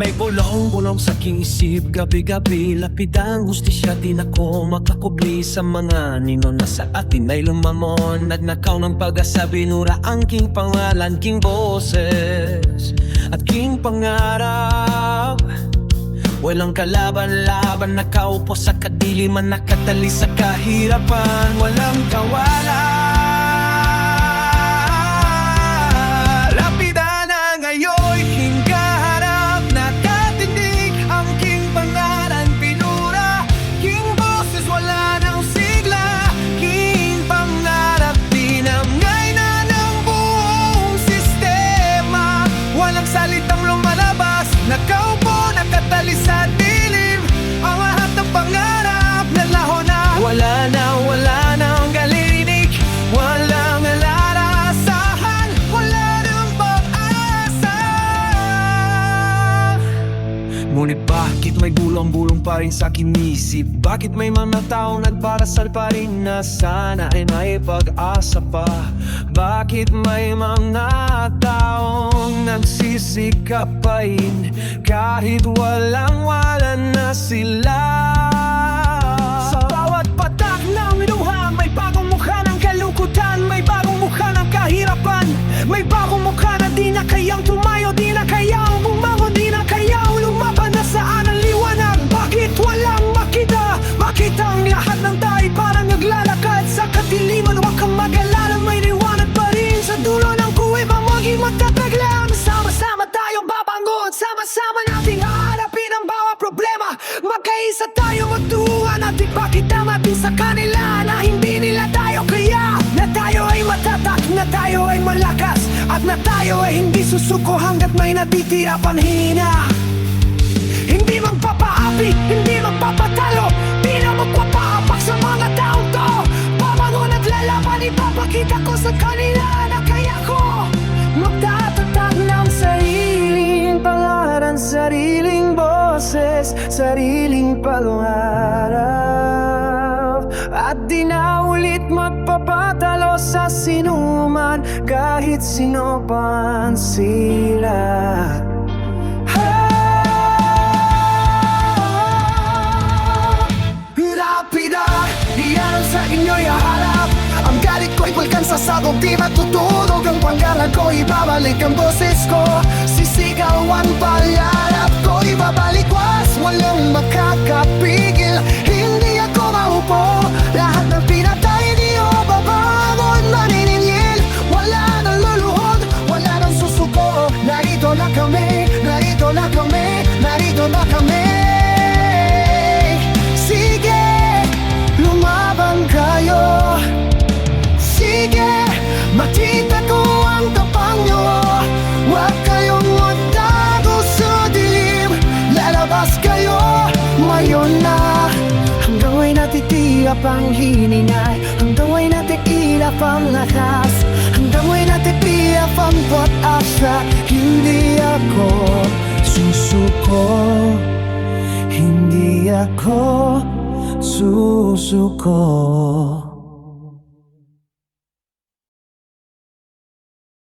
May bulong-bulong sa aking isip, gabi-gabi lapidang hustisya, di na ko makakubli sa mga nino na sa atin ay lumamon. Nagnakaw ng pag-asa, binura ang king pangalan, king boses at king pangarap. Walang kalaban-laban, nakaupo sa kadiliman, nakatali sa kahirapan. Walang kawalan, lapida na ngayon, hinggarap, nakatindig ang king pangalan, pinura, king boses, wala nang sigla, king pangarap, tinamngay na ng buong sistema. Walang salitang lumalabas, nakaupo, nakatali sa dilim, ang lahat ng pangarap nalaho na. Wala na ang galinik, walang alarasahan, wala nang pag-asa. Ngunit bakit may bulong-bulong pa rin sa aking isip? Bakit may mga taong nagparasal pa rin na sana ay may pag-asa pa? Bakit may mga taong nagsisikap pa rin kahit walang-wala na sila? Sa bawat patak ng luha, may bagong mukha ng kalungkutan, may bagong mukha ng kahirapan, may bagong mukha na di na kayang tumayo, di na kayang bumangon, di na kayang lumaban. Nasaan ang liwanag? Bakit walang makita? Bakit ang lahat ng tayo parang naglalakad sa kadiliman? Huwag kang mag-alala, may liwanag pa rin sa dulo ng kuweba. Maging matatag lang, sama-sama tayo babangon, sama-sama nating haharapin ang bawat problema. Magkaisa tayo, magturuan natin pakita natin sa kanila na hindi nila tayo kaya. Na tayo ay matatak, na tayo ay malakas, at na tayo ay hindi susuko hanggat may natitira panhina. Hindi magpapaapi, hindi magpapatalo, di na magpapaapak sa mga taong to. Pabangon at lalaban, ipapakita ko sa kanila na kaya ko magtatatag ng sariling pangalan, sariling boses, sariling pangarap. At di na ulit magpapatalo sa sinuman, kahit sino pa sila. Sa inyo'y haharap, ang galit ko'y bulkan sa sabog, di matutulog ang pangalan ko, ibabalik ang boses ko, sisigawan palarap ko, ibabalik was, walang makakapigil, hindi ako maupo, lahat ng pinatay di o babangon, maniningil, wala nang luluhod, wala nang susuko, narito na kami, narito na kami, narito na kami. Kayo, sige, makita ko ang tapang nyo. Huwag kayong magtago sa dilim, lalabas kayo ngayon na. Hanggang ay natitiyap ang hininay, hanggang ay natikilap ang lakas, hanggang ay natitiyap ang pag-asa. Hindi ako susuko, hindi ako susuko.